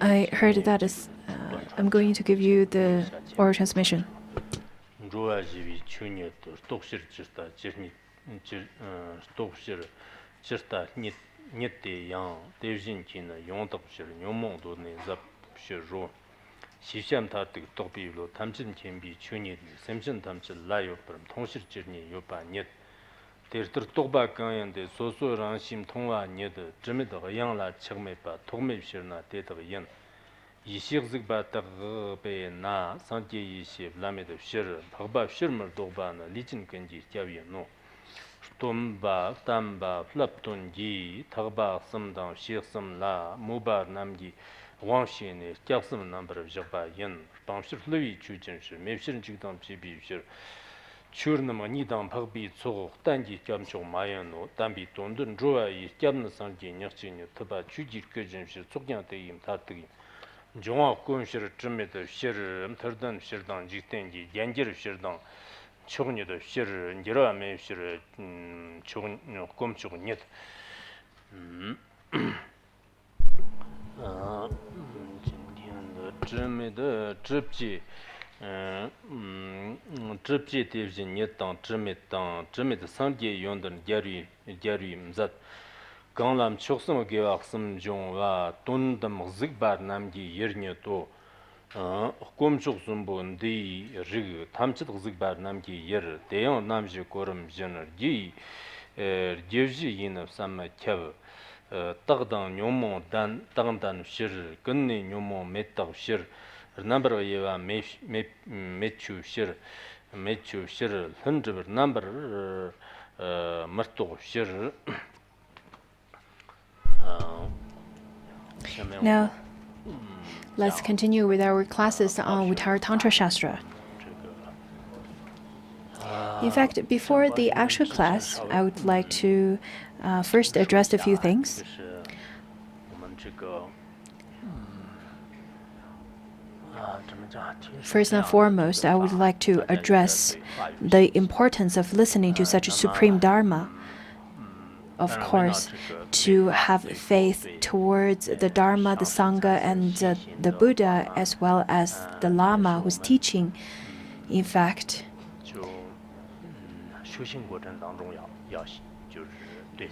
I heard that is. I'm going to give you the oral transmission. Now, let's continue with our classes on Uttaratantra Shastra. In fact, before the actual class, I would like to first address a few things. First and foremost, I would like to address the importance of listening to such a supreme Dharma. Of course, to have faith towards the Dharma, the Sangha, and the Buddha, as well as the Lama who's teaching. In fact,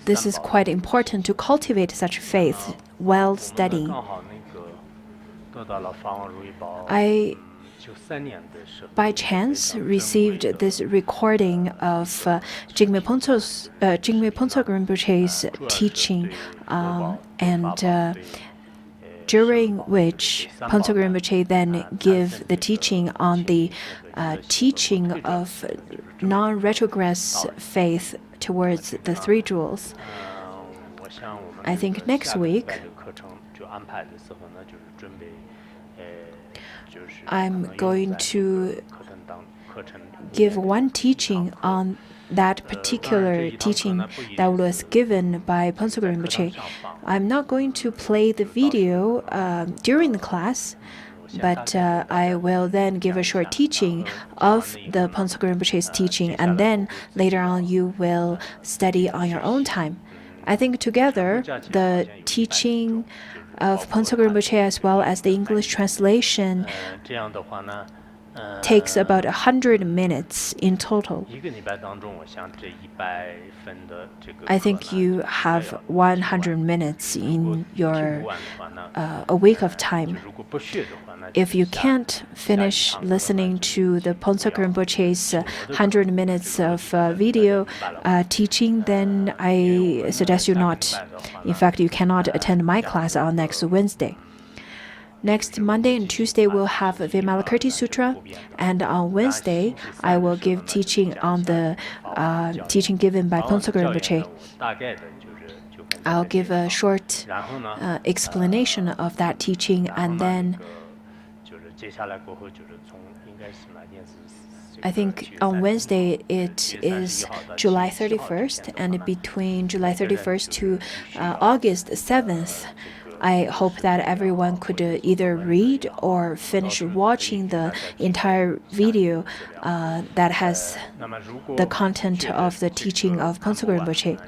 this is quite important to cultivate such faith while studying. I, by chance, received this recording of Jigme Phuntsok Rinpoche's teaching, and during which Phuntsok Rinpoche then gave the teaching on the teaching of non-retrogress faith towards the three jewels. I think next week I'm going to give one teaching on that particular teaching that was given by Phuntsok Rinpoche. I'm not going to play the video during the class, but I will then give a short teaching of the Phuntsok Rinpoche's teaching, and then later on you will study on your own time. I think together the teaching of Phuntsok Rinpoche as well as the English translation takes about 100 minutes in total. I think you have 100 minutes in your a week of time. if you can't finish listening to the Ponsok Rinpoche's 100 minutes of video teaching, then I suggest you not. In fact, you cannot attend my class on next Wednesday. Next Monday and Tuesday, we'll have Vimalakirti Sutra, and on Wednesday, I will give teaching on the teaching given by Ponsok Rinpoche. I'll give a short explanation of that teaching, and then I think on Wednesday it is July 31st, and between July 31st to August 7th, I hope that everyone could either read or finish watching the entire video that has the content of the teaching of Ponsok Rinpoche.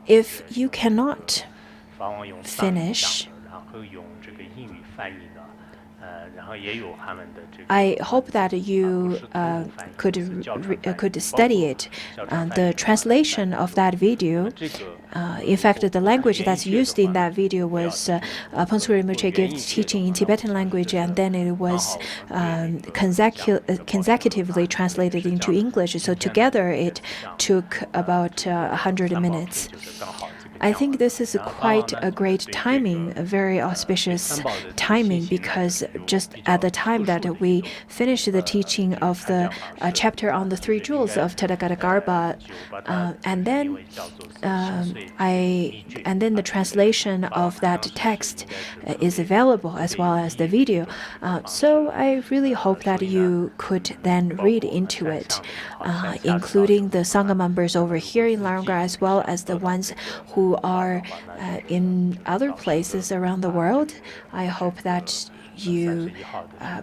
If you cannot finish, I hope that you could study it. The translation of that video, in fact, the language that's used in that video was Ponsok Rinpoche gave teaching in Tibetan language, and then it was consecutively translated into English. So together, it took about 100 minutes. I think this is quite a great timing, a very auspicious timing, because just at the time that we finished the teaching of the chapter on the three jewels of Tadakatagarbha, and then the translation of that text is available as well as the video. So I really hope that you could then read into it, including the Sangha members over here in Larungar as well as the ones who are in other places around the world. I hope that you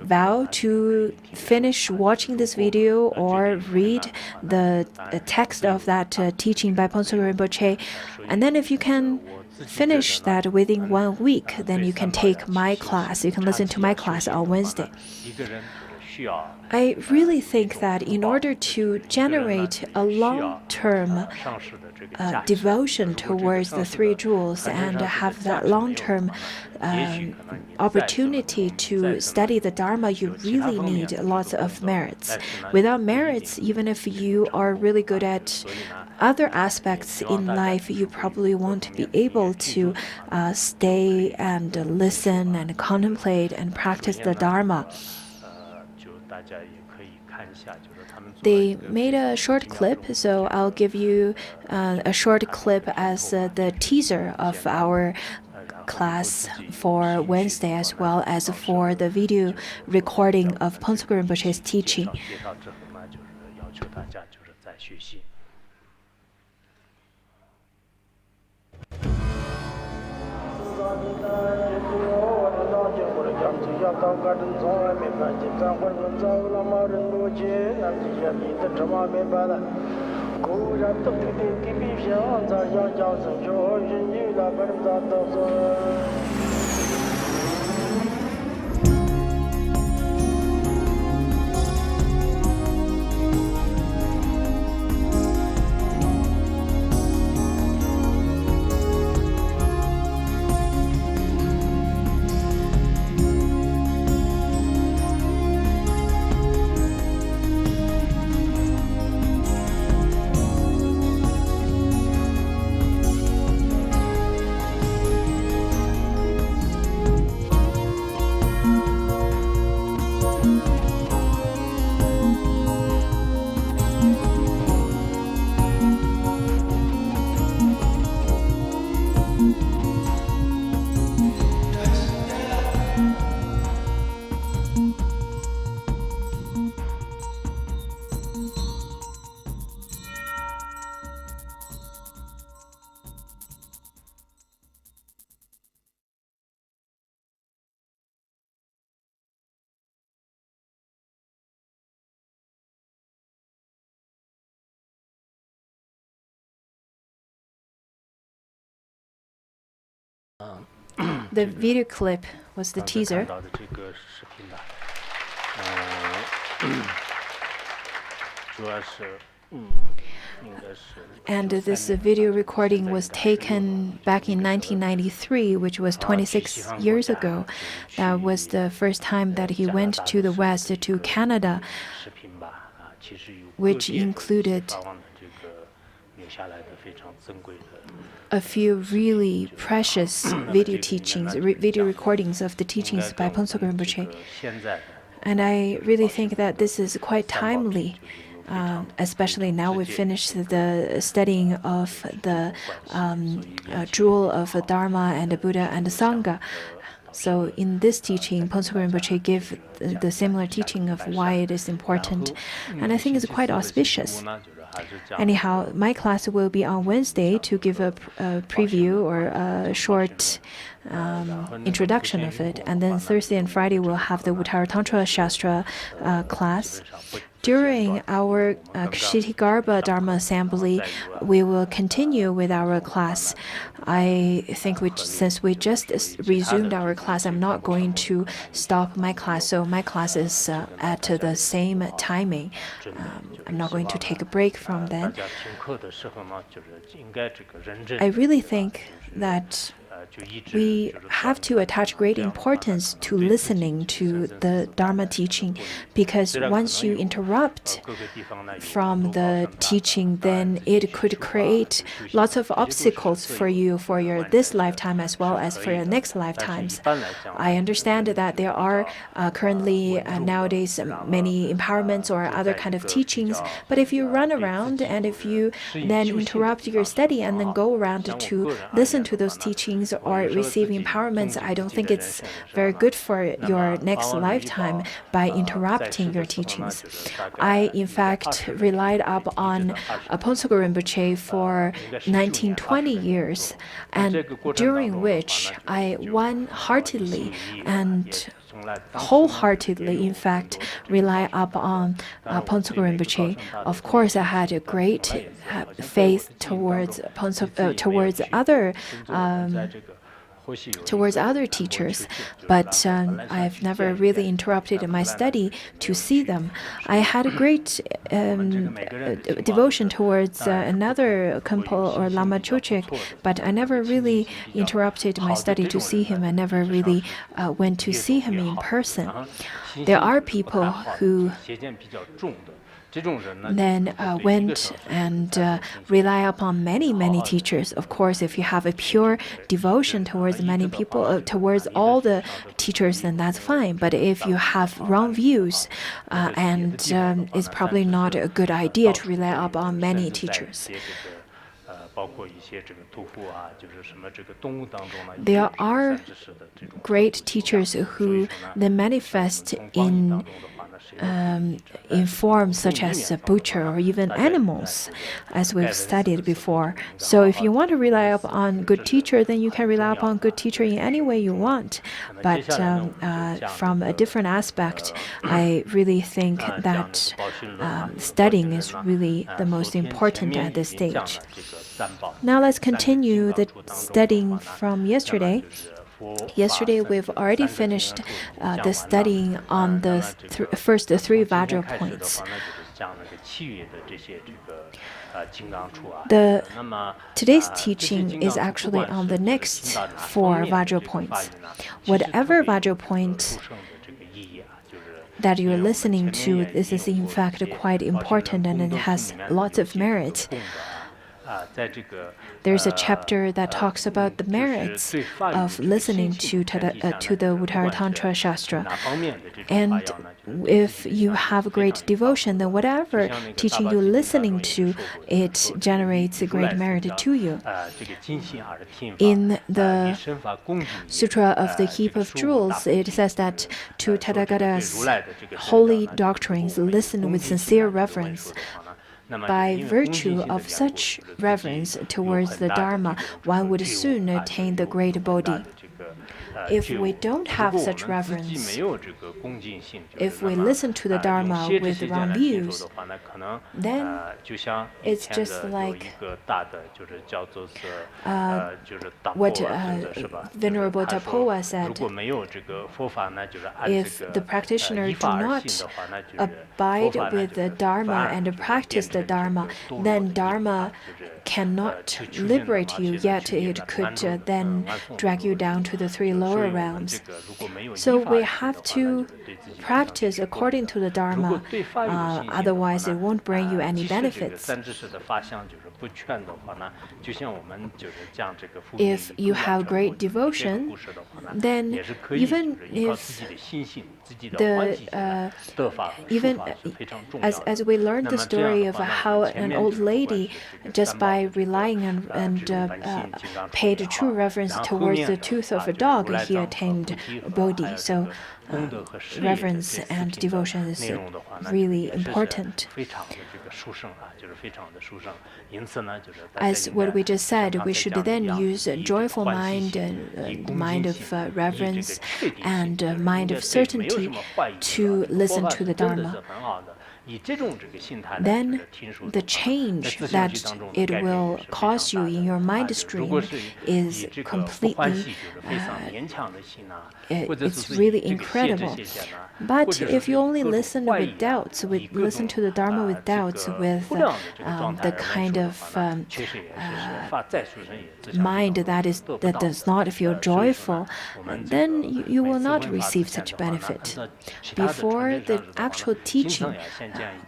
vow to finish watching this video or read the text of that teaching by Ponsok Rinpoche. And then if you can finish that within 1 week, then you can take my class. You can listen to my class on Wednesday. I really think that in order to generate a long-term devotion towards the three jewels and have that long-term opportunity to study the Dharma, you really need lots of merits. Without merits, even if you are really good at other aspects in life, you probably won't be able to stay and listen and contemplate and practice the Dharma. They made a short clip, so I'll give you a short clip as the teaser of our class for Wednesday, as well as for the video recording of Ponsok Rinpoche's teaching. The video clip was the teaser. And this video recording was taken back in 1993, which was 26 years ago. That was the first time that he went to the West, to Canada, which included a few really precious video teachings, video recordings of the teachings by Phuntsok Rinpoche. And I really think that this is quite timely. Especially now we finished the studying of the jewel of Dharma and the Buddha and the Sangha. So in this teaching, Phuntsok Rinpoche gave the similar teaching of why it is important. And I think it's quite auspicious. Anyhow, my class will be on Wednesday to give a preview or a short introduction of it. And then Thursday and Friday we'll have the Uttaratantra Shastra class. During our Kshitigarbha Dharma Assembly, we will continue with our class. I think since we just resumed our class, I'm not going to stop my class. So my class is at the same timing. I'm not going to take a break from then. I really think that we have to attach great importance to listening to the Dharma teaching, because once you interrupt from the teaching, then it could create lots of obstacles for you for this lifetime as well as for your next lifetimes. I understand that there are currently nowadays many empowerments or other kind of teachings, but if you run around and if you then interrupt your study and then go around to listen to those teachings or receive empowerments, I don't think it's very good for your next lifetime by interrupting your teachings. I, in fact, relied up on Phuntsok Rinpoche for 19-20 years, and during which I one-heartedly and wholeheartely, in fact, rely upon Phuntsok Rinpoche. Of course, I had a great faith towards other teachers, but I've never really interrupted my study to see them. I had a great devotion towards another Khenpo or Lama Chochek, but I never really interrupted my study to see him. I never really went to see him in person. There are people who then went and rely upon many teachers. Of course, if you have a pure devotion towards many people, towards all the teachers, then that's fine. But if you have wrong views, and it's probably not a good idea to rely upon many teachers. There are great teachers who then manifest in forms such as a butcher or even animals, as we've studied before. So if you want to rely upon good teacher, then you can rely upon good teacher in any way you want. But from a different aspect, I really think that studying is really the most important at this stage. Now let's continue the studying from yesterday. Yesterday, we've already finished the studying on the first three Vajra points. Today's teaching is actually on the next four Vajra points. Whatever Vajra point that you're listening to, this is in fact quite important and it has lots of merit. There's a chapter that talks about the merits of listening to the Uttaratantra Shastra. And if you have great devotion, then whatever teaching you're listening to, it generates a great merit to you. In the Sutra of the Heap of Jewels, it says that to Tathagata's holy doctrines, listen with sincere reverence. By virtue of such reverence towards the Dharma, one would soon attain the great Bodhi. If we don't have such reverence, if we listen to the Dharma with wrong views, then it's just like what Venerable Tapowa said. If the practitioner do not abide with the Dharma and practice the Dharma, then Dharma cannot liberate you, yet it could then drag you down to the three lower realms. So we have to practice according to the Dharma, otherwise it won't bring you any benefits. If you have great devotion, then even if as we learned the story of how an old lady, just by relying and paid true reverence towards the tooth of a dog, he attained Bodhi. So reverence and devotion is really important. As what we just said, we should then use a joyful mind, mind of reverence, and mind of certainty to listen to the Dharma. Then the change that it will cause you in your mind stream is completely, it's really incredible. But if you only listen with doubts, listen to the Dharma with doubts, with the kind of mind that does not feel joyful, then you will not receive such benefit. Before the actual teaching,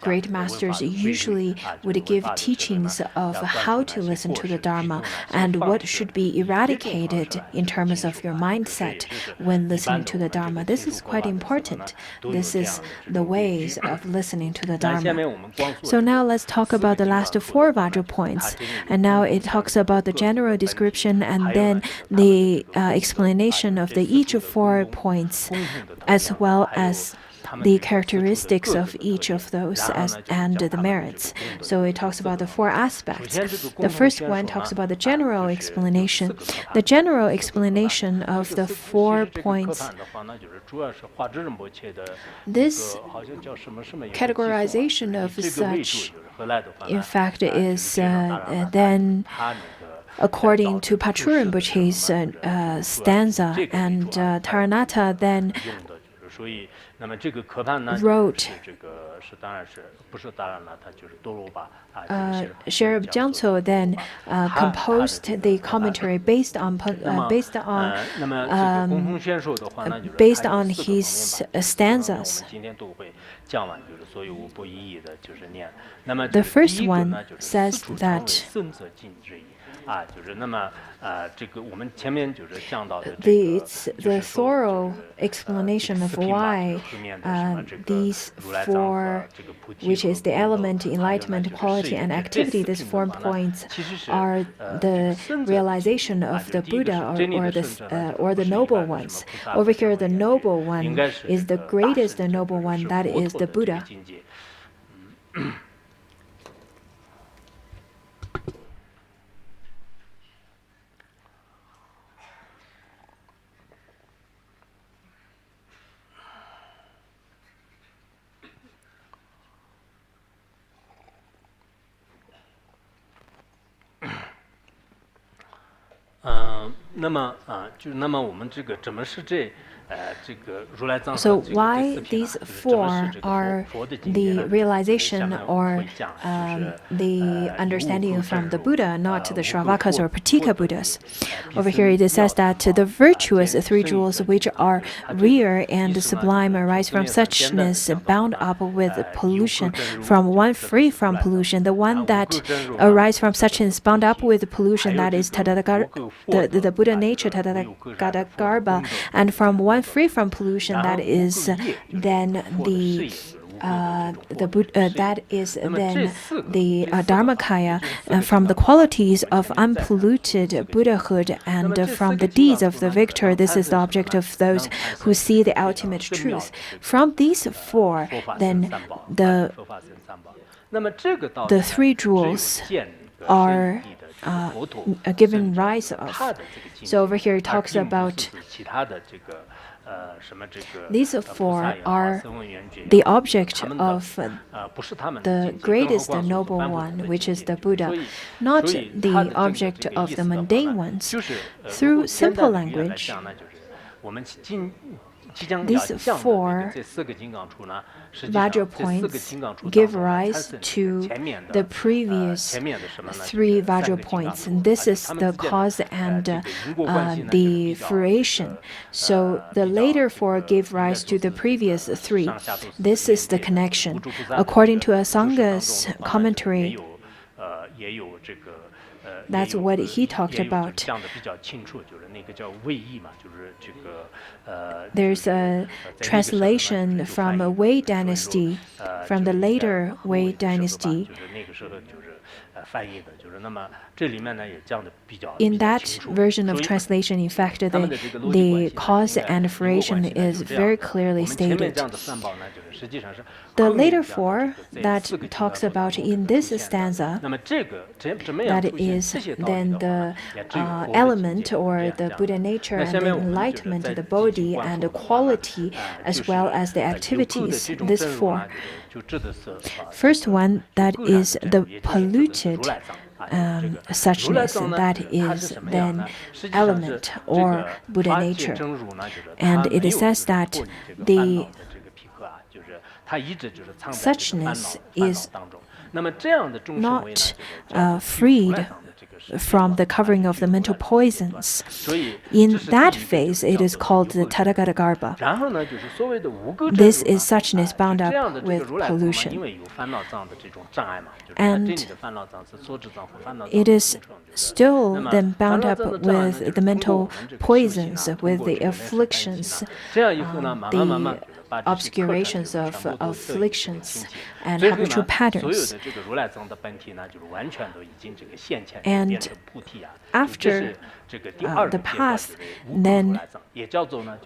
great masters usually would give teachings of how to listen to the Dharma and what should be eradicated in terms of your mindset when listening to the Dharma. This is quite important. This is the ways of listening to the Dharma. So now let's talk about the last four Vajra points. And now it talks about the general description and then the explanation of each of 4 points, as well as the characteristics of each of those and the merits. So it talks about the 4 aspects. The first one talks about the general explanation. The general explanation of the 4 points. This categorization of such, in fact, is then according to Patrul Rinpoche's stanza, and Taranatha then wrote Sherab Gyaltso then composed the commentary based on his stanzas. The first one says that the thorough explanation of why these 4, which is the element, enlightenment, quality, and activity, these 4 points are the realization of the Buddha or the noble ones. Over here, the noble one is the greatest noble one, that is the Buddha. So why these 4 are the realization or the understanding from the Buddha, not the Shravakas or Patika Buddhas? Over here it says that the virtuous 3 jewels which are rare and sublime arise from suchness bound up with pollution, from one free from pollution. The one that arises from suchness bound up with pollution, that is the Buddha nature, Tathagarbha, and from one free from pollution, that is then the Dharmakaya, from the qualities of unpolluted Buddhahood and from the deeds of the victor. This is the object of those who see the ultimate truth. From these 4, then the 3 jewels are given rise of. So over here it talks about These four are the object of the greatest noble one, which is the Buddha, not the object of the mundane ones. Through simple language, these four Vajra points give rise to the previous three Vajra points. And this is the cause and the fruition. So the later four give rise to the previous three. This is the connection. According to Asanga's commentary, that's what he talked about. There's a translation from a Wei dynasty, from the later Wei dynasty. In that version of translation, in fact, the cause and fruition is very clearly stated. The later four that talks about in this stanza, that is then the element or the Buddha nature and the enlightenment, the bodhi and the quality, as well as the activities, these four. First one, that is the polluted suchness, that is then element or Buddha nature. And it says that the suchness is not freed from the covering of the mental poisons. In that phase, it is called the Tathagata-garbha. This is suchness bound up with pollution. And it is still then bound up with the mental poisons, with the afflictions, the obscurations of afflictions and habitual patterns. And after the path, then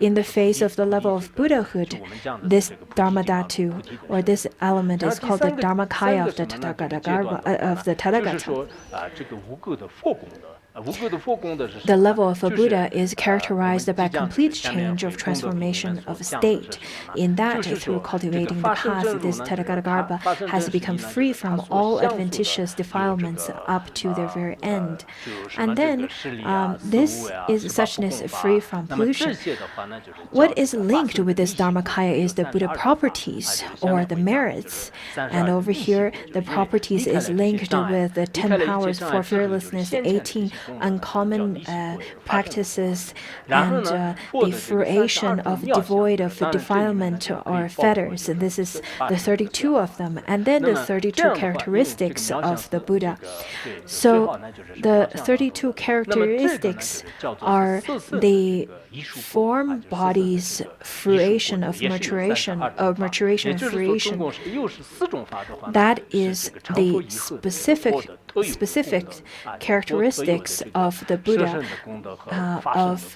in the face of the level of Buddhahood, this Dharmadhatu, or this element, is called the Dharmakaya of the Tathagata. The level of a Buddha is characterized by complete change of transformation of state. In that, through cultivating the path, this Tathagata-garbha has become free from all adventitious defilements up to their very end. And then this is suchness free from pollution. What is linked with this Dharmakaya is the Buddha properties or the merits. And over here, the properties is linked with the 10 powers for fearlessness, 18 uncommon practices, and the fruition of devoid of defilement or fetters. And this is the 32 of them. And then the 32 characteristics of the Buddha. So the 32 characteristics are the form, bodies, fruition of maturation and fruition. That is the specific characteristics of the Buddha, of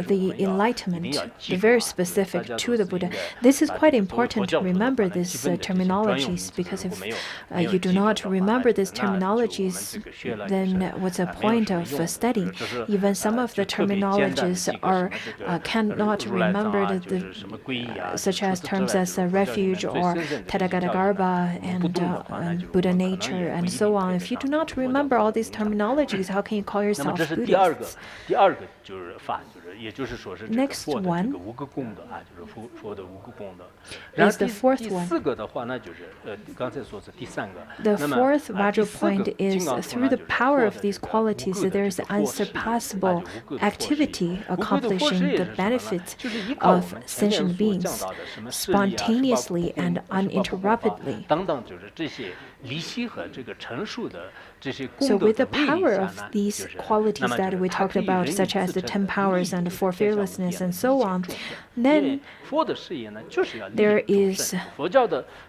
the enlightenment, the very specific to the Buddha. This is quite important to remember these terminologies, because if you do not remember these terminologies, then what's the point of studying? Even some of the terminologies are cannot remember, such as terms as refuge or Tathagata-garbha and Buddha nature and so on. If you do not remember all these terminologies, how can you call yourself Buddhist? Next one is the fourth one. The fourth Vajra point is through the power of these qualities, there is unsurpassable activity accomplishing the benefits of sentient beings spontaneously and uninterruptedly. So with the power of these qualities that we talked about, such as the 10 powers and the 4 fearlessness and so on, then there is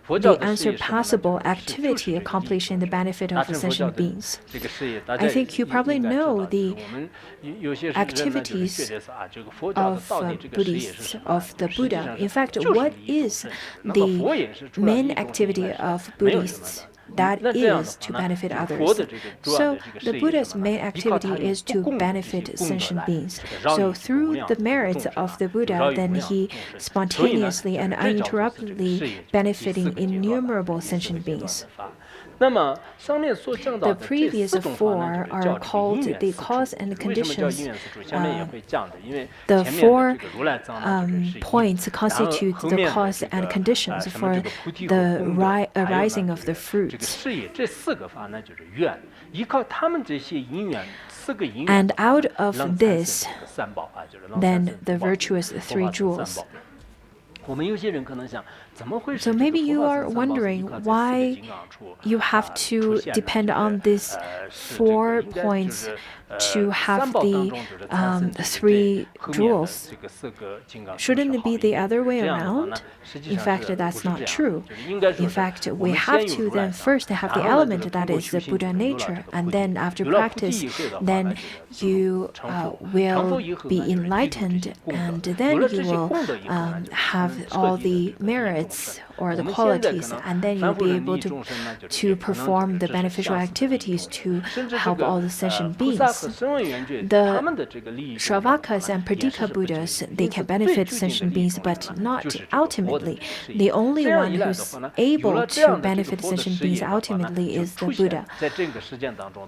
the unsurpassable activity accomplishing the benefit of sentient beings. I think you probably know the activities of Buddhists, of the Buddha. In fact, what is the main activity of Buddhists? that is to benefit others. So the Buddha's main activity is to benefit sentient beings. So through the merits of the Buddha, then he spontaneously and uninterruptedly benefiting innumerable sentient beings. The previous four are called the cause and conditions. The 4 points constitute the cause and conditions for the arising of the fruits. And out of this, then the virtuous 3 jewels. So maybe you are wondering why you have to depend on these 4 points to have the 3 jewels. Shouldn't it be the other way around? In fact, that's not true. In fact, we have to then first have the element that is the Buddha nature, and then after practice, then you will be enlightened, and then you will have all the merits or the qualities, and then you'll be able to perform the beneficial activities to help all the sentient beings. The Shravakas and Pradika Buddhas, they can benefit sentient beings, but not ultimately. The only one who's able to benefit sentient beings ultimately is the Buddha.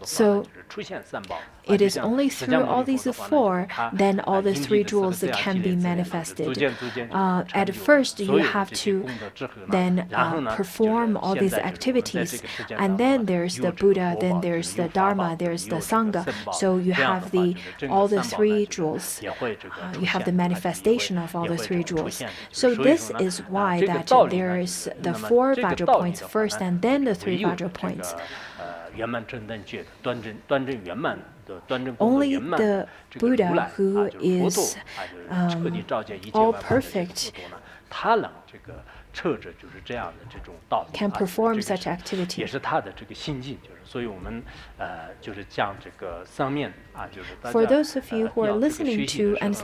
So it is only through all these 4 then all the 3 jewels can be manifested. At first, you have to then perform all these activities, and then there's the Buddha, then there's the Dharma, there's the Sangha. So you have all the 3 jewels. You have the manifestation of all the 3 jewels. So this is why that there is the 4 Vajra points first, and then the 3 Vajra points. Only the Buddha, who is all perfect, can perform such activity. For those of you who are listening to and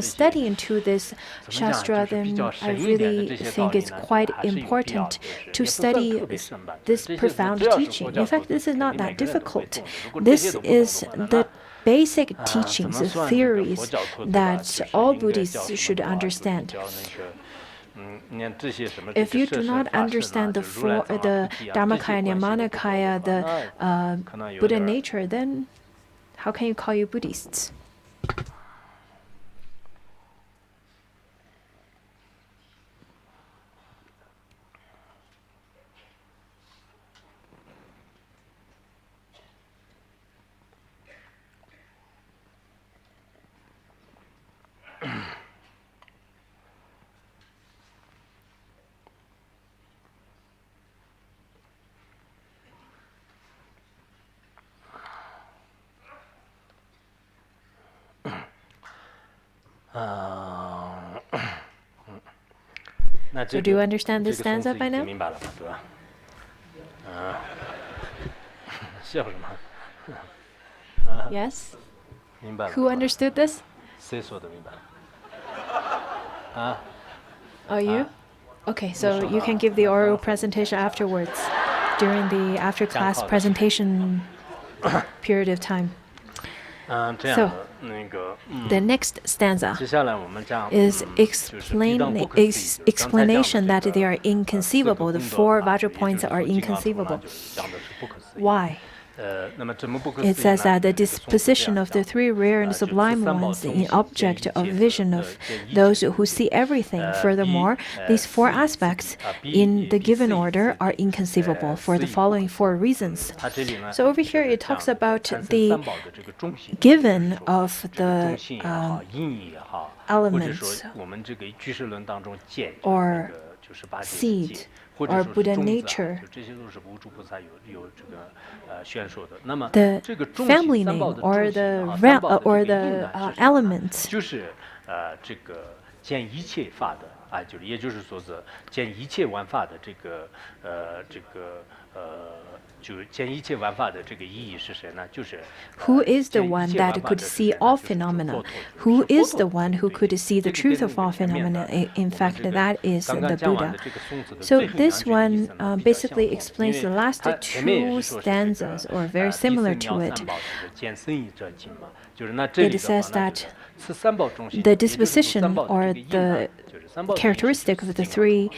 studying to this Shastra, then I really think it's quite important to study this profound teaching. In fact, this is not that difficult. This is the basic teachings, theories that all Buddhists should understand. If you do not understand the Dharmakaya, Nirmanakaya, the Buddha nature, then how can you call you Buddhists? So do you understand this stanza by now? Yes? Who understood this? Oh, you? Okay, so you can give the oral presentation afterwards, during the after-class presentation period of time. So, the next stanza is explanation that they are inconceivable. The 4 Vajra points are inconceivable. Why? It says that the disposition of the 3 rare and sublime ones in object of vision of those who see everything. Furthermore, these 4 aspects in the given order are inconceivable for the following 4 reasons. So over here it talks about the given of the elements or seed or Buddha nature. The family name or the elements. Who is the one that could see all phenomena? Who is the one who could see the truth of all phenomena? In fact, that is the Buddha. So this one basically explains the last two stanzas, or very similar to it. It says that the disposition or the characteristic of the three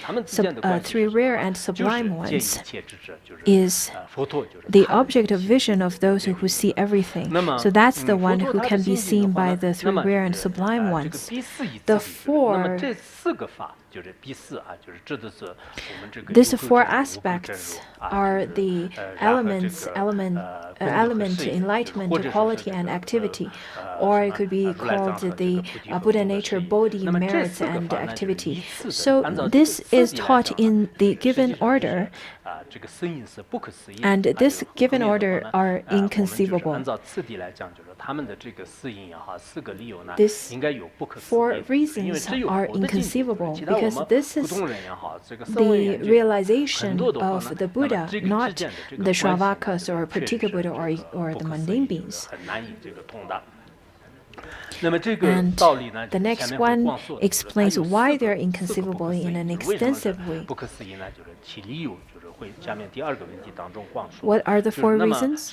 rare and sublime ones is the object of vision of those who see everything. So that's the one who can be seen by the three rare and sublime ones. These four aspects are the element, enlightenment, quality, and activity, or it could be called the Buddha nature, bodhi, merits, and activity. So this is taught in the given order, and this given order are inconceivable. These four reasons are inconceivable because this is the realization of the Buddha, not the Shravakas or Pratika Buddha or the mundane beings. And the next one explains why they're inconceivable in an extensive way. What are the four reasons?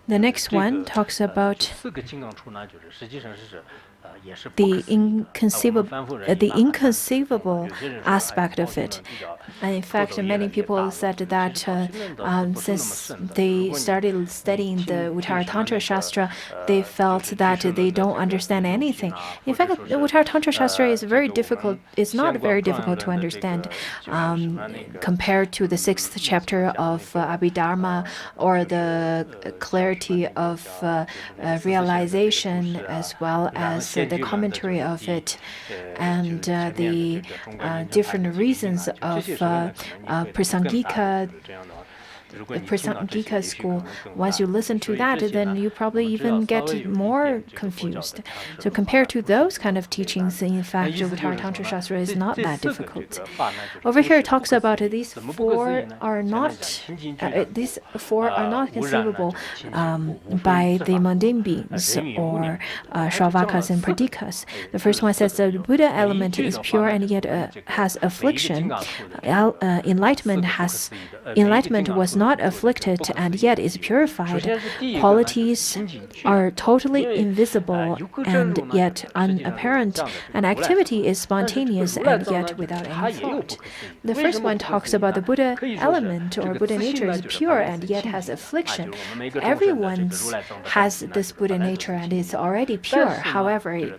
The next one talks about the inconceivable aspect of it. And in fact, many people said that since they started studying the Uttaratantra Shastra, they felt that they don't understand anything. In fact, the Uttaratantra Shastra is very difficult. It's not very difficult to understand compared to the 6th chapter of Abhidharma or the clarity of realization, as well as the commentary of it, and the different reasons of Prasangika school. Once you listen to that, then you probably even get more confused. So compared to those kind of teachings, in fact, Uttaratantra Shastra is not that difficult. Over here it talks about these four are not conceivable by the mundane beings or Shravakas and Pratikas. The first one says the Buddha element is pure and yet has affliction. Enlightenment was not afflicted and yet is purified. Qualities are totally invisible and yet unapparent, and activity is spontaneous and yet without any thought. The first one talks about the Buddha element or Buddha nature is pure and yet has affliction. Everyone has this Buddha nature and is already pure. However, it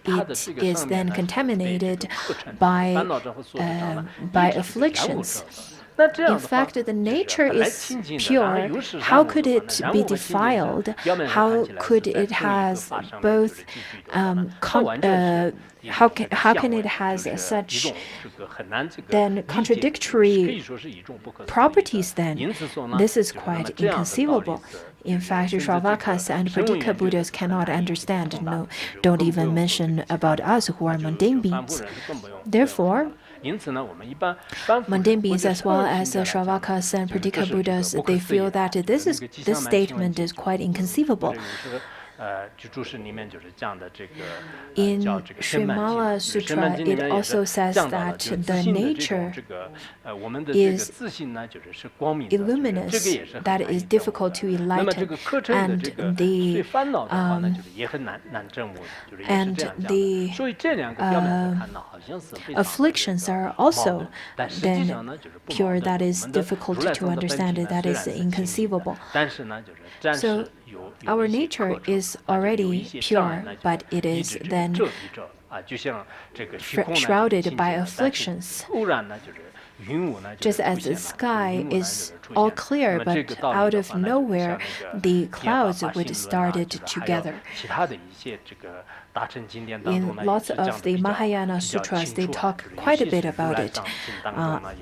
is then contaminated by afflictions. In fact, the nature is pure. How could it be defiled? How could it has both? How can it has such then contradictory properties? Then this is quite inconceivable. In fact, Shravakas and Pratika Buddhas cannot understand. No, don't even mention about us who are mundane beings. Therefore, mundane beings as well as Shravakas and Pratika Buddhas, they feel that this statement is quite inconceivable. In Srimala Sutra, it also says that the nature is illuminous, that is difficult to enlighten, and the afflictions are also then pure, that is difficult to understand, that is inconceivable. So our nature is already pure, but it is then shrouded by afflictions. Just as the sky is all clear, but out of nowhere, the clouds would start together. In lots of the Mahayana sutras, they talk quite a bit about it,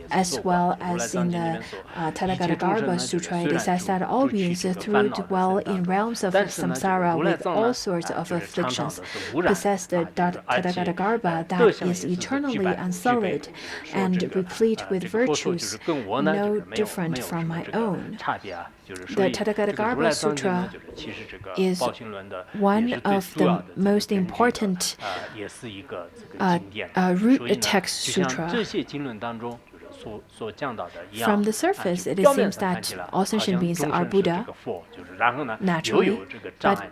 as well as in the Tathagata Sutra. It says that all beings through dwell in realms of samsara with all sorts of afflictions, possess the Tathagata that is eternally unsullied and replete with virtues, no different from my own. The Tathagata Sutra is one of the most important root text sutra. From the surface, it seems that all sentient beings are Buddha, naturally, but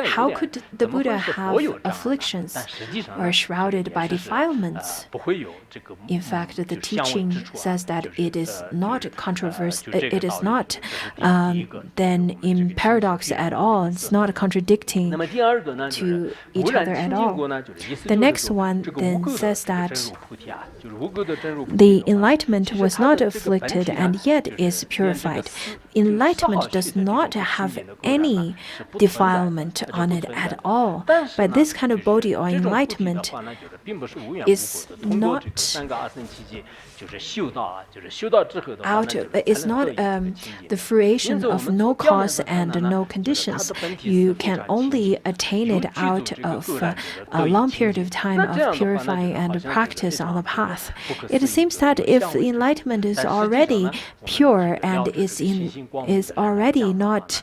how could the Buddha have afflictions or shrouded by defilements? In fact, the teaching says that it is not controversial. It is not then in paradox at all. It's not contradicting to each other at all. The next one then says that the enlightenment was not afflicted and yet is purified. Enlightenment does not have any defilement on it at all. But this kind of bodhi or enlightenment is not the fruition of no cause and no conditions. You can only attain it out of a long period of time of purifying and practice on the path. It seems that if enlightenment is already pure and is already not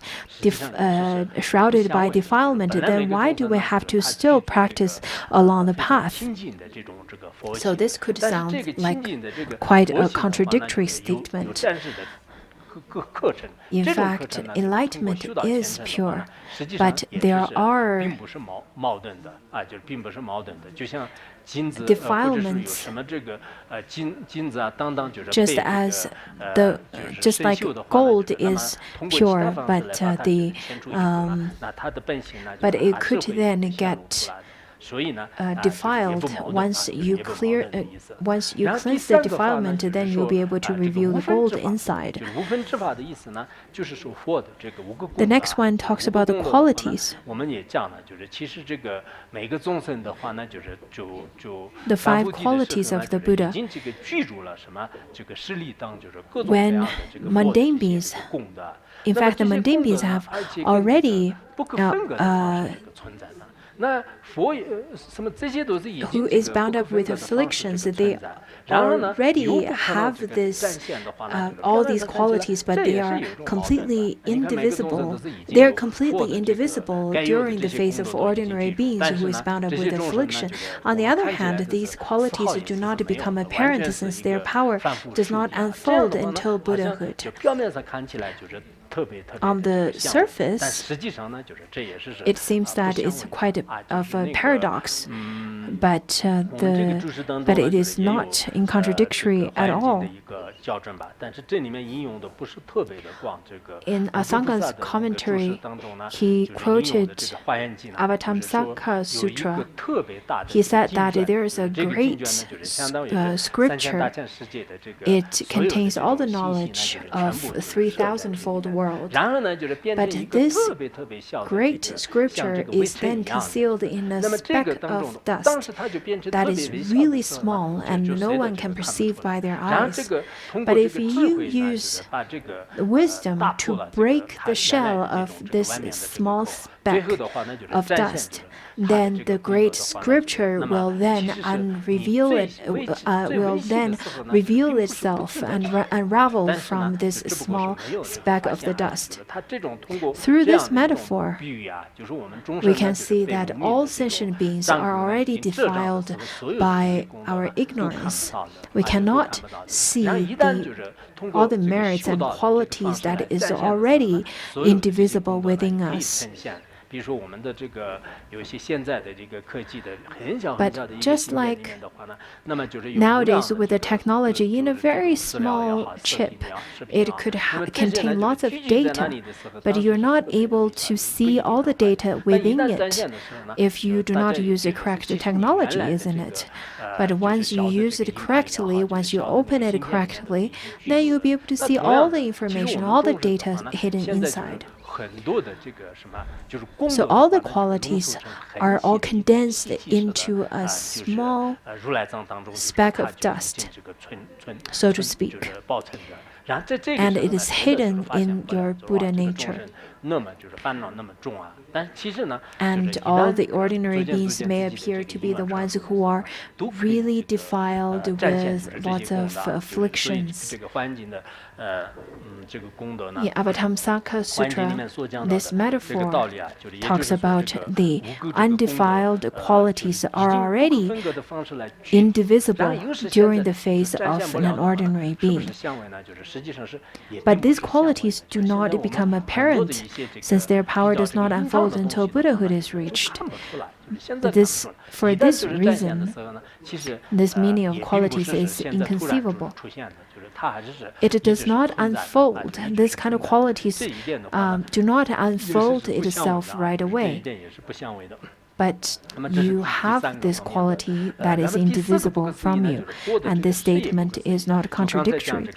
shrouded by defilement, then why do we have to still practice along the path? So this could sound like quite a contradictory statement. In fact, enlightenment is pure, but there are defilements, just like gold is pure, but it could then get defiled. Once you cleanse the defilement, then you'll be able to reveal the gold inside. The next one talks about the qualities. The 5 qualities of the Buddha. When mundane beings, in fact, the mundane beings have already who is bound up with afflictions, they already have this, all these qualities, but they are completely indivisible. They are completely indivisible during the phase of ordinary beings who is bound up with affliction. On the other hand, these qualities do not become apparent since their power does not unfold until Buddhahood. On the surface, it seems that it's quite of a paradox, but it is not in contradictory at all. In Asanga's commentary, he quoted Avatamsaka Sutra. He said that there is a great scripture. It contains all the knowledge of 3,000-fold world. But this great scripture is then concealed in a speck of dust that is really small and no one can perceive by their eyes. But if you use wisdom to break the shell of this small speck of dust, then the great scripture will then reveal itself and unravel from this small speck of the dust. Through this metaphor, we can see that all sentient beings are already defiled by our ignorance. We cannot see all the merits and qualities that is already indivisible within us. But just like nowadays with the technology, in a very small chip, it could contain lots of data, but you're not able to see all the data within it if you do not use the correct technology, isn't it? But once you use it correctly, once you open it correctly, then you'll be able to see all the information, all the data hidden inside. So all the qualities are all condensed into a small speck of dust, so to speak. And it is hidden in your Buddha nature. And all the ordinary beings may appear to be the ones who are really defiled with lots of afflictions. In Avatamsaka Sutra, this metaphor talks about the undefiled qualities are already indivisible during the face of an ordinary being. But these qualities do not become apparent since their power does not unfold until Buddhahood is reached. For this reason, this meaning of qualities is inconceivable. It does not unfold. These kind of qualities do not unfold itself right away. But you have this quality that is indivisible from you, and this statement is not contradictory.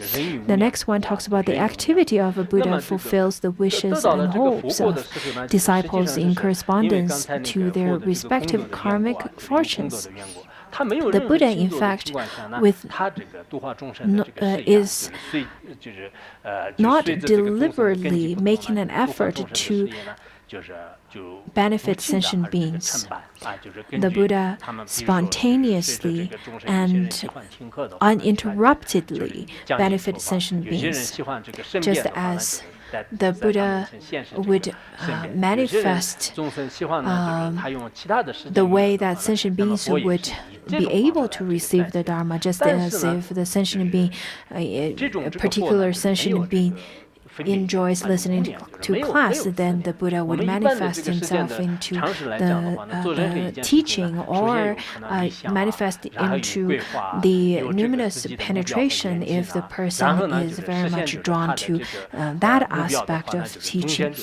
The next one talks about the activity of a Buddha fulfills the wishes and hopes of disciples in correspondence to their respective karmic fortunes. The Buddha, in fact, is not deliberately making an effort to benefit sentient beings. The Buddha spontaneously and uninterruptedly benefits sentient beings, just as the Buddha would manifest the way that sentient beings would be able to receive the Dharma, just as if the sentient being, a particular sentient being, enjoys listening to class, then the Buddha would manifest himself into the teaching or manifest into the numinous penetration if the person is very much drawn to that aspect of teaching.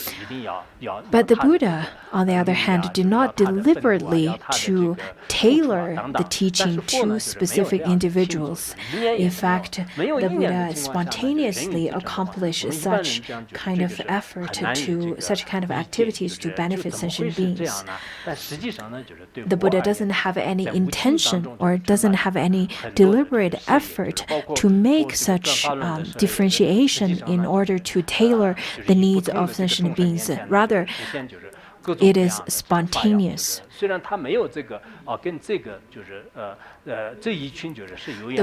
But the Buddha, on the other hand, did not deliberately to tailor the teaching to specific individuals. In fact, the Buddha spontaneously accomplished such kind of effort to such kind of activities to benefit sentient beings. The Buddha doesn't have any intention or doesn't have any deliberate effort to make such differentiation in order to tailor the needs of sentient beings. Rather, it is spontaneous. The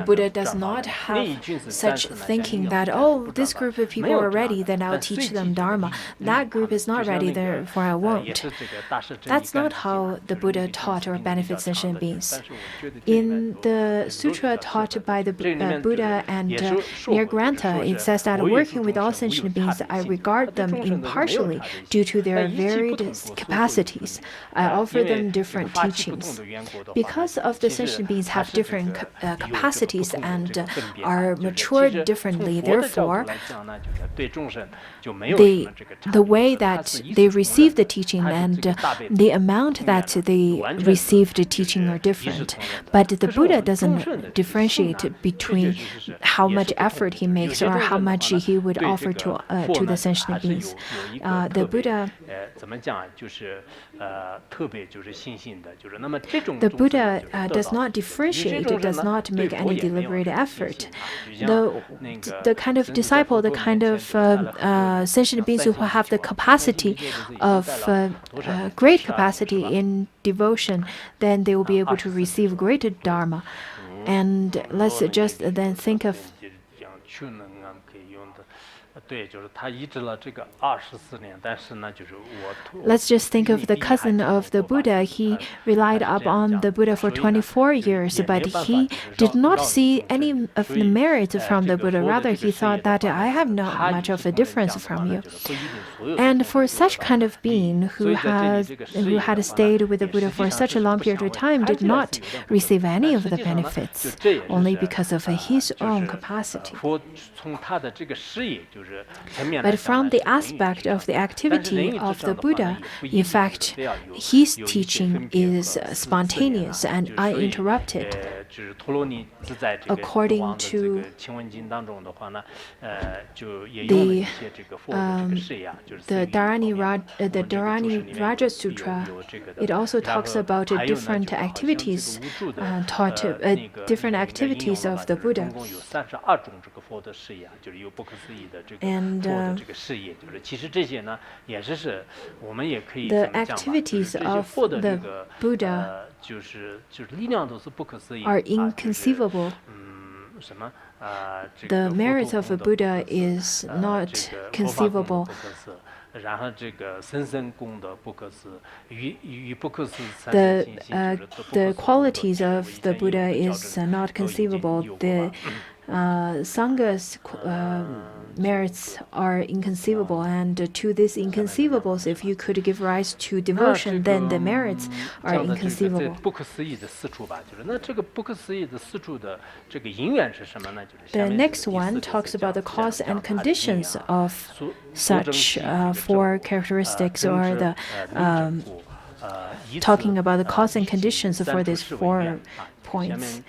Buddha does not have such thinking that, oh, this group of people are ready, then I'll teach them Dharma. That group is not ready, therefore I won't. That's not how the Buddha taught or benefited sentient beings. In the sutra taught by the Buddha and Nirgrantha, it says that working with all sentient beings, I regard them impartially due to their varied capacities. I offer them different teachings. Because of the sentient beings have different capacities and are matured differently, therefore, the way that they receive the teaching and the amount that they receive the teaching are different. But the Buddha doesn't differentiate between how much effort he makes or how much he would offer to the sentient beings. The Buddha does not differentiate, does not make any deliberate effort. The kind of disciple, the kind of sentient beings who have the capacity of great capacity in devotion, then they will be able to receive greater Dharma. And let's just then think of Let's just think of the cousin of the Buddha. He relied upon the Buddha for 24 years, but he did not see any of the merits from the Buddha. Rather, he thought that I have not much of a difference from you. And for such kind of being who had stayed with the Buddha for such a long period of time did not receive any of the benefits, only because of his own capacity. But from the aspect of the activity of the Buddha, in fact, his teaching is spontaneous and uninterrupted. According to the Dharani Raja Sutra, it also talks about different activities different activities of the Buddha. And the activities of the Buddha are inconceivable. The merits of a Buddha is not conceivable. The qualities of the Buddha is not conceivable. The Sangha's merits are inconceivable, and to these inconceivables, if you could give rise to devotion, then the merits are inconceivable. The next one talks about the cause and conditions of such four characteristics, or the talking about the cause and conditions for these 4 points.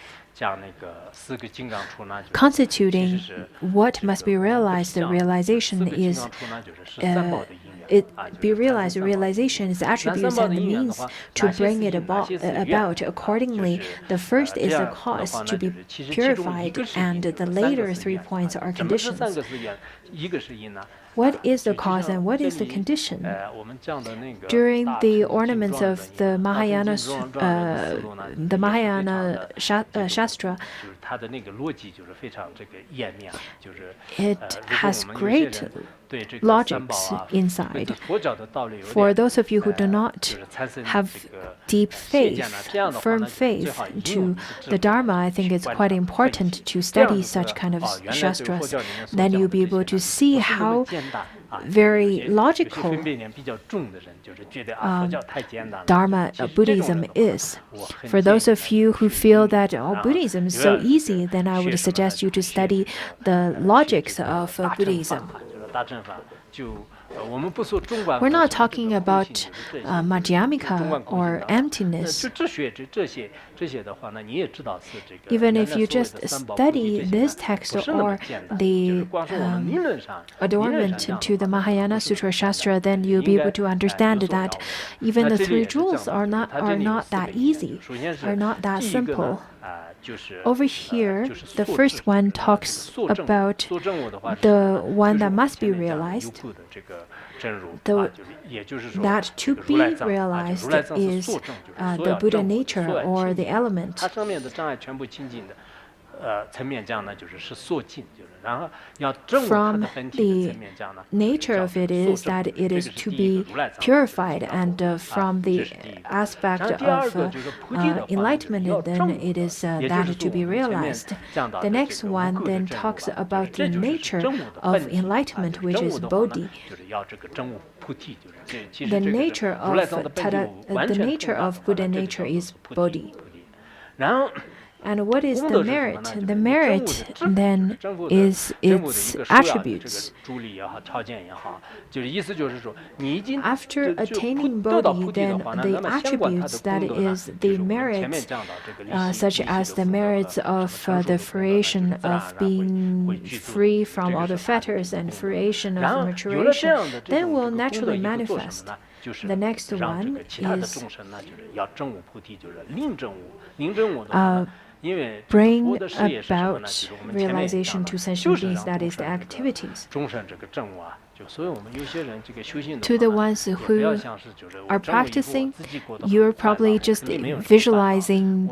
Constituting what must be realized, the realization is realization is attributes and the means to bring it about. Accordingly, the first is the cause to be purified, and the later 3 points are conditions. What is the cause and what is the condition? During the ornaments of the Mahayana Shastra, it has great logics inside. For those of you who do not have deep faith, firm faith to the Dharma, I think it's quite important to study such kind of shastras. Then you'll be able to see how very logical Dharma Buddhism is. For those of you who feel that Buddhism is so easy, then I would suggest you to study the logics of Buddhism. We're not talking about Madhyamika or emptiness. Even if you just study this text or the adornment to the Mahayana Sutra Shastra, then you'll be able to understand that even the 3 jewels are not that easy, are not that simple. Over here, the first one talks about the one that must be realized. That to be realized is the Buddha nature or the element. From the nature of it is that it is to be purified, and from the aspect of enlightenment, then it is that to be realized. The next one then talks about the nature of enlightenment, which is Bodhi. The nature of Buddha nature is Bodhi. And what is the merit? The merit then is its attributes. After attaining Bodhi, then the attributes, that is the merits, such as the merits of the fruition of being free from all the fetters and fruition of maturation, then will naturally manifest. The next one is bring about realization to sentient beings, that is the activities. To the ones who are practicing, you're probably just visualizing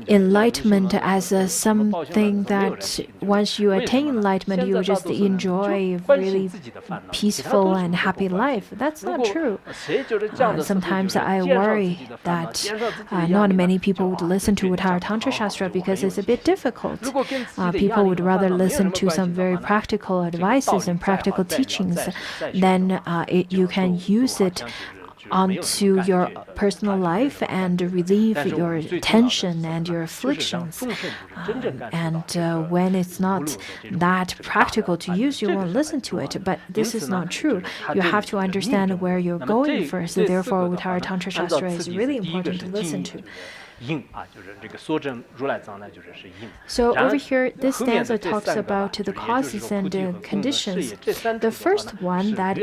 enlightenment as something that once you attain enlightenment, you just enjoy a really peaceful and happy life. That's not true. Sometimes I worry that not many people would listen to Uttaratantra Shastra because it's a bit difficult. People would rather listen to some very practical advices and practical teachings. Then you can use it onto your personal life and relieve your tension and your afflictions. When it's not that practical to use, you won't listen to it. But this is not true. You have to understand where you're going first. Therefore, Uttaratantra Shastra is really important to listen to. So over here, this stanza talks about the causes and conditions. The first one, that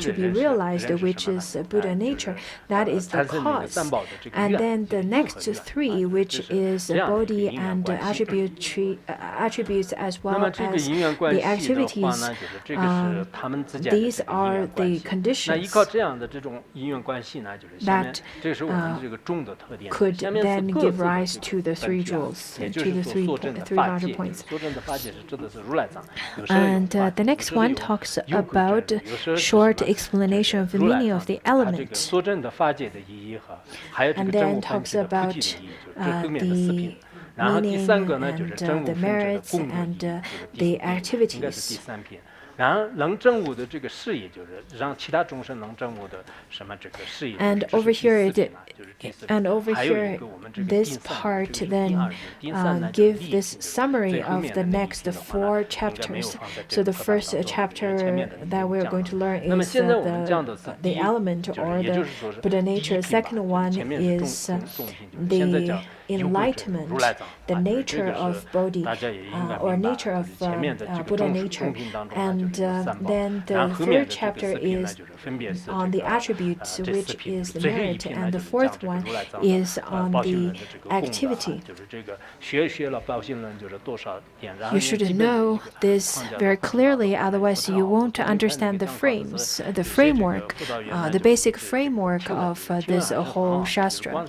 to be realized, which is Buddha nature, that is the cause. And then the next three, which is Bodhi and attributes as well as the activities, these are the conditions that could then give rise to the three jewels, to the three larger points. And the next one talks about short explanation of the meaning of the element, and then talks about the meaning and the merits and the activities. And over here, this part then give this summary of the next 4 chapters. So the first chapter that we're going to learn is the element or the Buddha nature. The second one is the enlightenment, the nature of Bodhi, or nature of Buddha nature. And then the third chapter is on the attributes, which is the merit, and the fourth one is on the activity. You should know this very clearly, otherwise you won't understand the framework, the basic framework of this whole Shastra.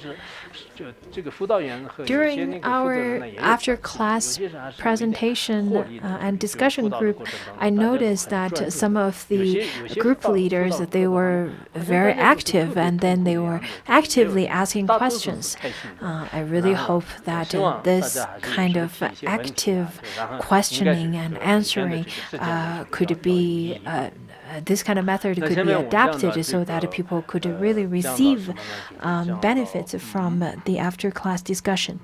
During our after-class presentation and discussion group, I noticed that some of the group leaders, they were very active, and then they were actively asking questions. I really hope that this kind of active questioning and answering could be this kind of method could be adapted so that people could really receive benefits from the after-class discussion.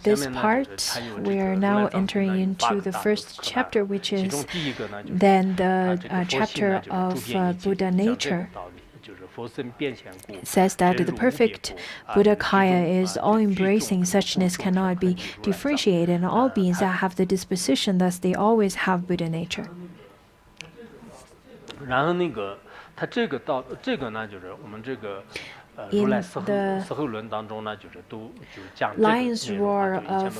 This part, we are now entering into the first chapter, which is then the chapter of Buddha nature. It says that the perfect Buddhakaya is all-embracing. Suchness cannot be differentiated, and all beings that have the disposition, thus they always have Buddha nature. In the Lion's Roar of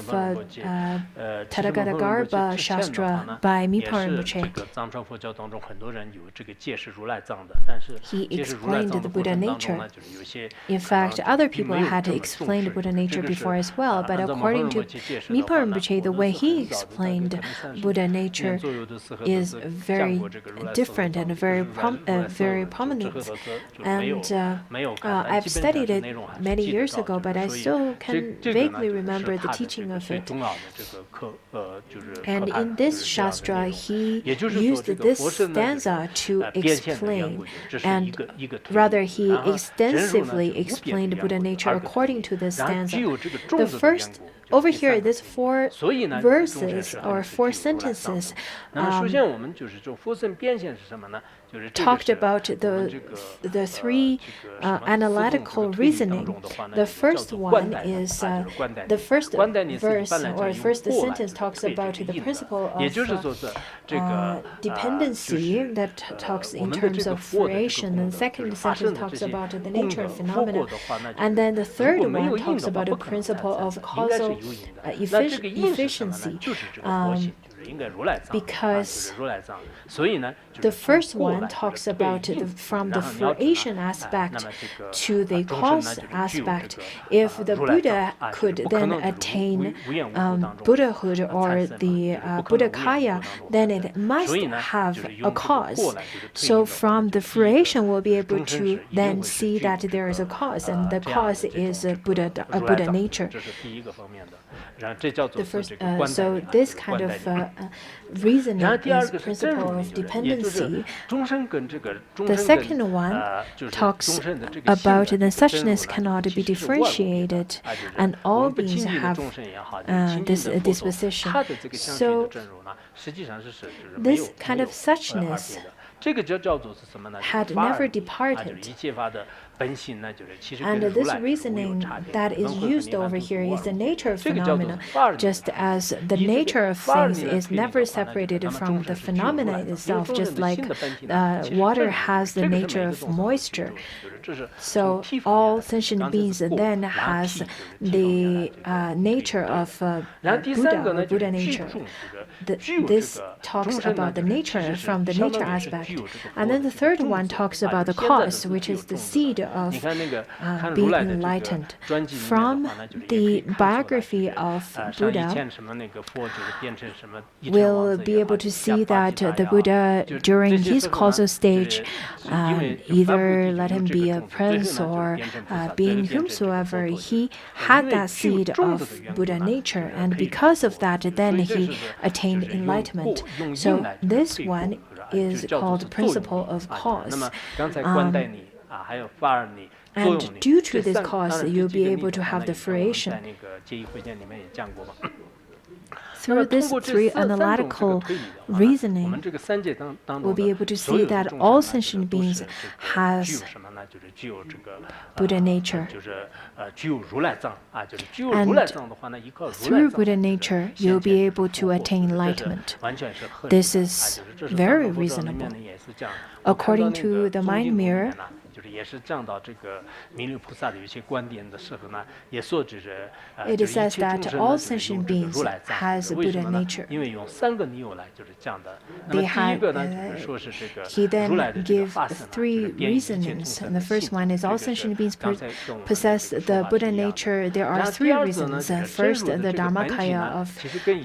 Tathagata Shastra by Mipham Rinpoche, he explained the Buddha nature. In fact, other people had explained Buddha nature before as well, but according to Mipham Rinpoche, the way he explained Buddha nature is very different and very prominent. And I've studied it many years ago, but I still can vaguely remember the teaching of it. And in this Shastra, he used this stanza to explain, and rather he extensively explained Buddha nature according to this stanza. The first over here, these 4 verses or 4 sentences talked about the 3 analytical reasoning. The first one is the first verse or first sentence talks about the principle of dependency that talks in terms of creation, and the second sentence talks about the nature of phenomena, and then the third one talks about the principle of causal efficiency. Because the first one talks about from the creation aspect to the cause aspect. If the Buddha could then attain Buddhahood or the Buddhakaya, then it must have a cause. So from the creation, we'll be able to then see that there is a cause, and the cause is a Buddha nature. The first, so this kind of reasoning is principle of dependency. The second one talks about the suchness cannot be differentiated, and all beings have this disposition. So this kind of suchness had never departed. And this reasoning that is used over here is the nature of phenomena, just as the nature of things is never separated from the phenomena itself, just like water has the nature of moisture. So all sentient beings then has the nature of Buddha or Buddha nature. This talks about the nature from the nature aspect. And then the third one talks about the cause, which is the seed of being enlightened. From the biography of Buddha, we'll be able to see that the Buddha, during his causal stage, either let him be a prince or being whomsoever, he had that seed of Buddha nature, and because of that, then he attained enlightenment. So this one is called principle of cause. And due to this cause, you'll be able to have the fruition. Through these 3 analytical reasoning, we'll be able to see that all sentient beings has Buddha nature. And through Buddha nature, you'll be able to attain enlightenment. This is very reasonable. According to the mind mirror, it says that all sentient beings has Buddha nature. He then gives 3 reasonings, and the first one is all sentient beings possess the Buddha nature. There are 3 reasons. First, the Dharmakaya of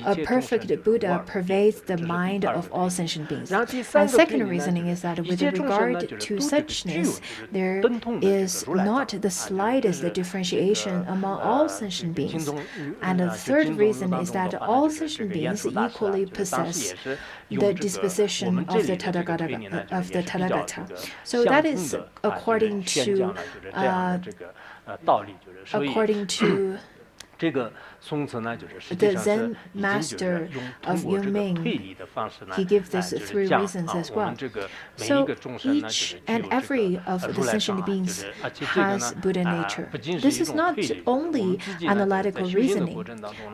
a perfect Buddha pervades the mind of all sentient beings. And second reasoning is that with regard to suchness, there is not the slightest differentiation among all sentient beings. And the third reason is that all sentient beings equally possess the disposition of the Tathagata. So that is according to the Zen master of Yunming. He gives these 3 reasons as well. So each and every of the sentient beings has Buddha nature. This is not only analytical reasoning.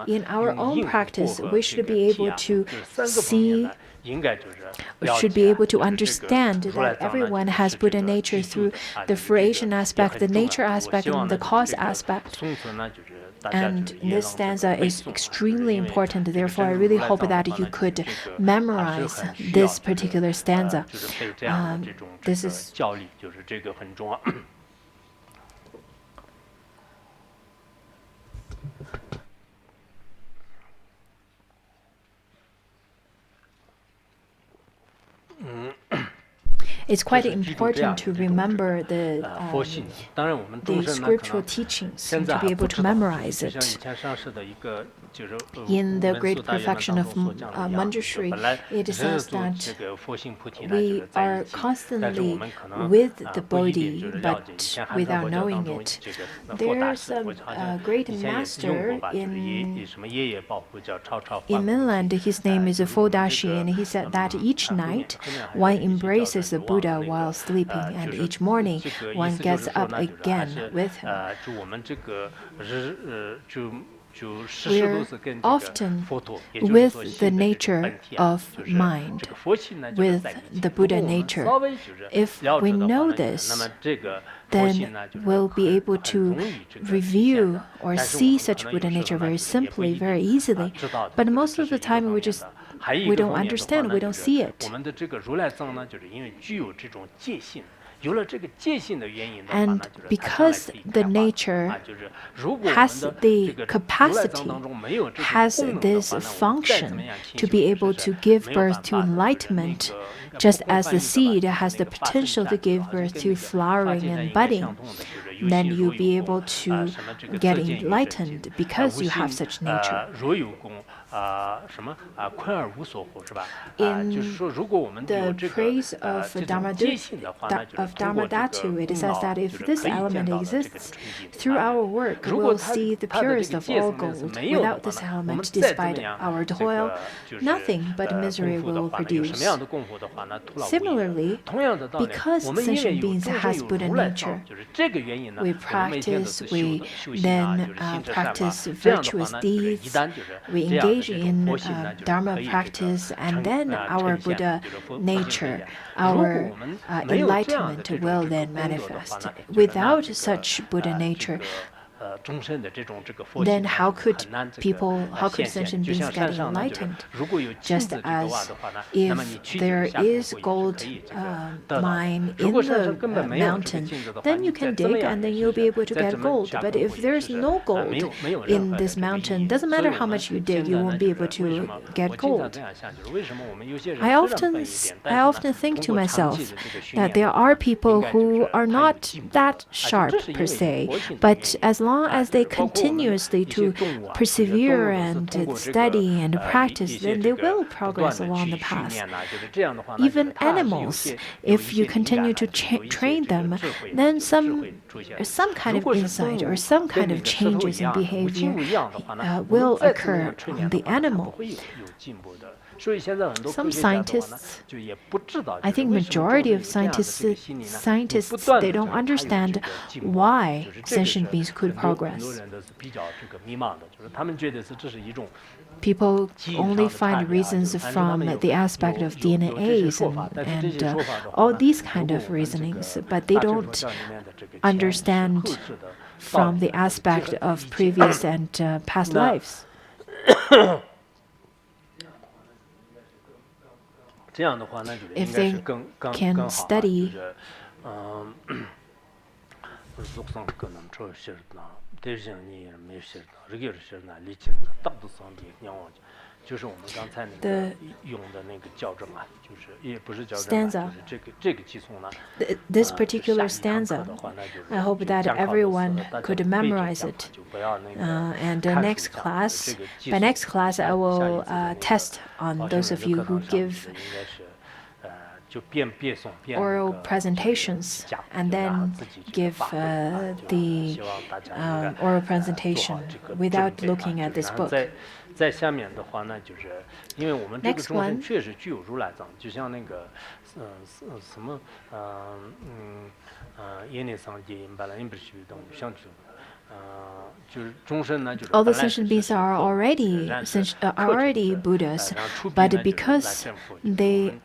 In our own practice, we should be able to see, we should be able to understand that everyone has Buddha nature through the creation aspect, the nature aspect, and the cause aspect. And this stanza is extremely important. Therefore, I really hope that you could memorize this particular stanza. This is It's quite important to remember the scriptural teachings and to be able to memorize it. In the Great Perfection of Manjushri, it says that we are constantly with the Bodhi, but without knowing it. There's a great master in mainland. His name is Fodashi, and he said that each night one embraces the Buddha while sleeping, and each morning one gets up again with him. We're often with the nature of mind, with the Buddha nature. If we know this, then we'll be able to review or see such Buddha nature very simply, very easily. But most of the time we don't understand, we don't see it. And because the nature has the capacity, has this function to be able to give birth to enlightenment, just as the seed has the potential to give birth to flowering and budding, then you'll be able to get enlightened because you have such nature. In the praise of Dharmadhatu, it says that if this element exists, through our work, we'll see the purest of all gold. Without this element, despite our toil, nothing but misery will produce. Similarly, because sentient beings has Buddha nature, we then practice virtuous deeds, we engage in Dharma practice, and then our Buddha nature, our enlightenment will then manifest. Without such Buddha nature, then how could sentient beings get enlightened? Just as if there is gold mine in the mountain, then you can dig and then you'll be able to get gold. But if there's no gold in this mountain, doesn't matter how much you dig, you won't be able to get gold. I often think to myself that there are people who are not that sharp per se, but as long as they continuously to persevere and study and practice, then they will progress along the path. Even animals, if you continue to train them, then some kind of insight or some kind of changes in behavior will occur on the animal. Some scientists, I think majority of scientists, they don't understand why sentient beings could progress. People only find reasons from the aspect of DNAs and all these kind of reasonings, but they don't understand from the aspect of previous and past lives. If they can study the stanza, this particular stanza, I hope that everyone could memorize it. And by next class, I will test on those of you who give oral presentations and then give the oral presentation without looking at this book. Next one. All the sentient beings are already Buddhas, but because they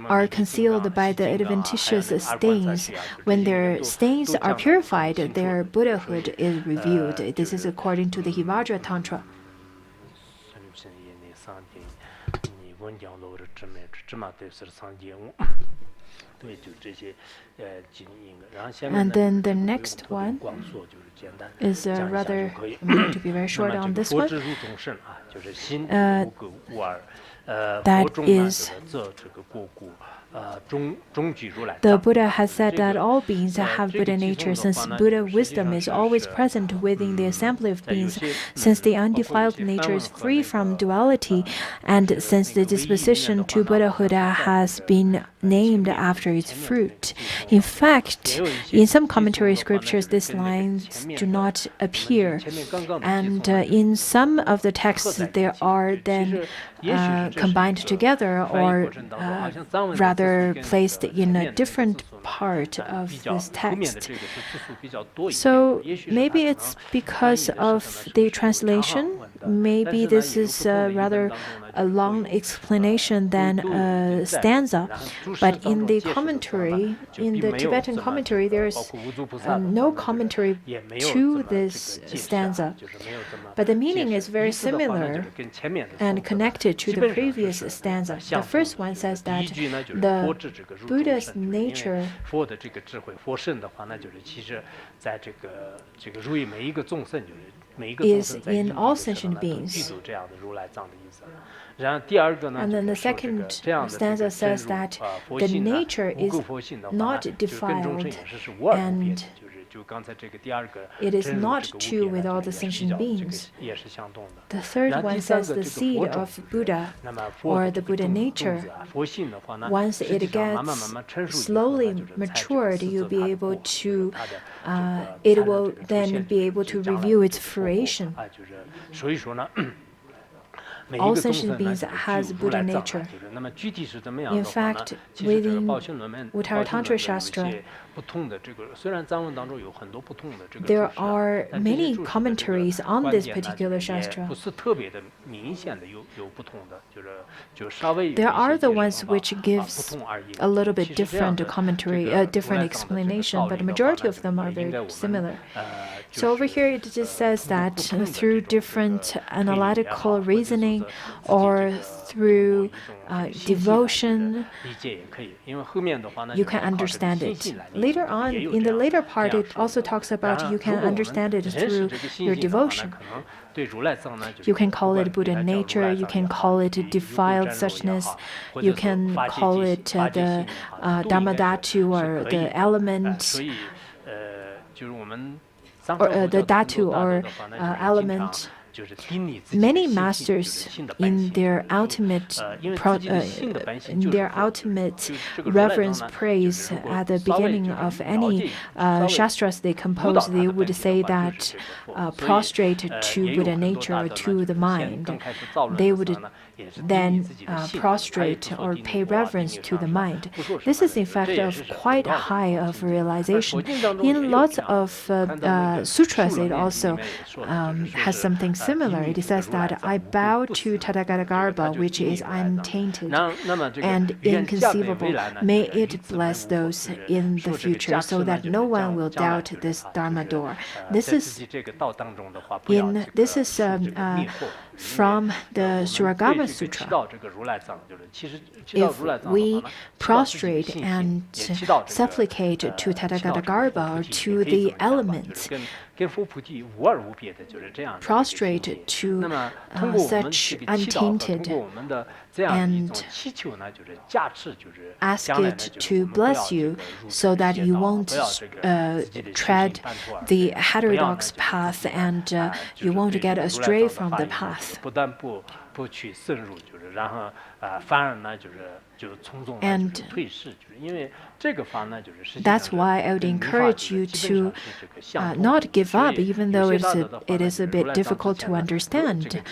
are concealed by the adventitious stains, when their stains are purified, their Buddhahood is revealed. This is according to the Uttaratantra. And then the next one is rather, I'm going to be very short on this one. That is The Buddha has said that all beings have Buddha nature, since Buddha wisdom is always present within the assembly of beings, since the undefiled nature is free from duality, and since the disposition to Buddhahood has been named after its fruit. In fact, in some commentary scriptures, these lines do not appear, and in some of the texts, they are then combined together, or rather placed in a different part of this text. So maybe it's because of the translation. Maybe this is rather a long explanation than a stanza. But in the commentary, in the Tibetan commentary, there is no commentary to this stanza. But the meaning is very similar and connected to the previous stanza. The first one says that the Buddha's nature is in all sentient beings. And then the second stanza says that the nature is not defiled, and it is not true with all the sentient beings. The third one says the seed of Buddha, or the Buddha nature, once it gets slowly matured, you'll be able to, it will then be able to reveal its fruition. All sentient beings has Buddha nature. In fact, within Uttaratantra Shastra, there are many commentaries on this particular Shastra. There are the ones which gives a little bit different commentary, a different explanation, but the majority of them are very similar. So over here it just says that through different analytical reasoning or through devotion, you can understand it. Later on, in the later part, it also talks about you can understand it through your devotion. You can call it Buddha nature, you can call it defiled suchness, you can call it the Dharma Dhatu, or the element, or the Dhatu, or element. Many masters, in their ultimate reverence praise at the beginning of any shastras they compose, they would say that prostrate to Buddha nature, or to the mind. They would then prostrate or pay reverence to the mind. This is in fact of quite high of realization. In lots of sutras, it also has something similar. It says that I bow to Tathagata, which is untainted and inconceivable. May it bless those in the future, so that no one will doubt this Dharma door. This is from the Suragama Sutra. If we prostrate and supplicate to Tathagata, or to the elements, prostrate to such untainted, and ask it to bless you, so that you won't tread the heterodox path, and you won't get astray from the path. And that's why I would encourage you to not give up, even though it is a bit difficult to understand.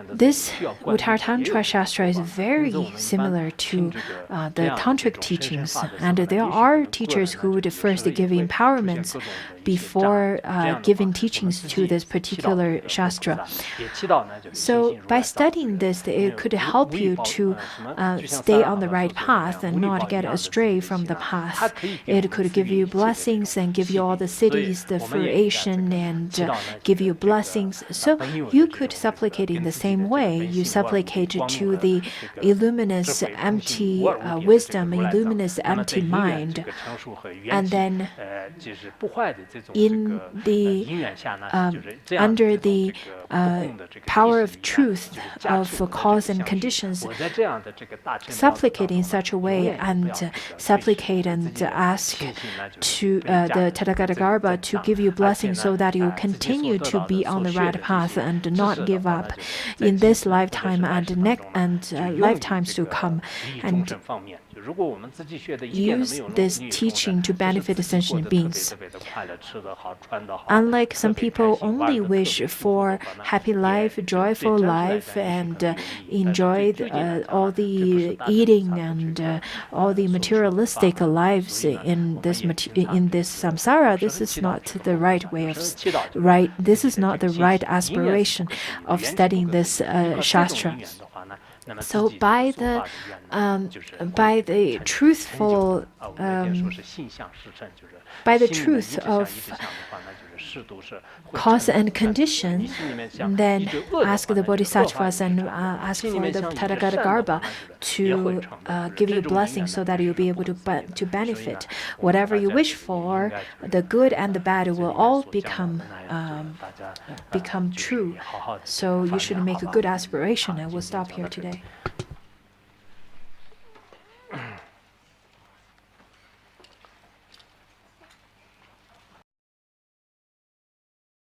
This Uttaratantra Shastra is very similar to the tantric teachings, and there are teachers who would first give empowerments before giving teachings to this particular Shastra. So by studying this, it could help you to stay on the right path and not get astray from the path. It could give you blessings and give you all the cities, the fruition, and give you blessings. So you could supplicate in the same way. You supplicate to the illuminous, empty wisdom, illuminous, empty mind. And then in the under the power of truth of cause and conditions, one's supplicate in such a way and supplicate and ask to the Tathagata to give you blessing so that you continue to be on the right path and not give up in this lifetime and lifetimes to come, and use this teaching to benefit sentient beings. Unlike some people only wish for happy life, joyful life, and enjoy all the eating and all the materialistic lives in this samsara, this is not the right way of This is not the right aspiration of studying this Shastra. So by the truthful by the truth of cause and condition, then ask the bodhisattvas and ask for the Tathagata to give you blessing so that you'll be able to benefit. Whatever you wish for, the good and the bad will all become true. So you should make a good aspiration. And we'll stop here today.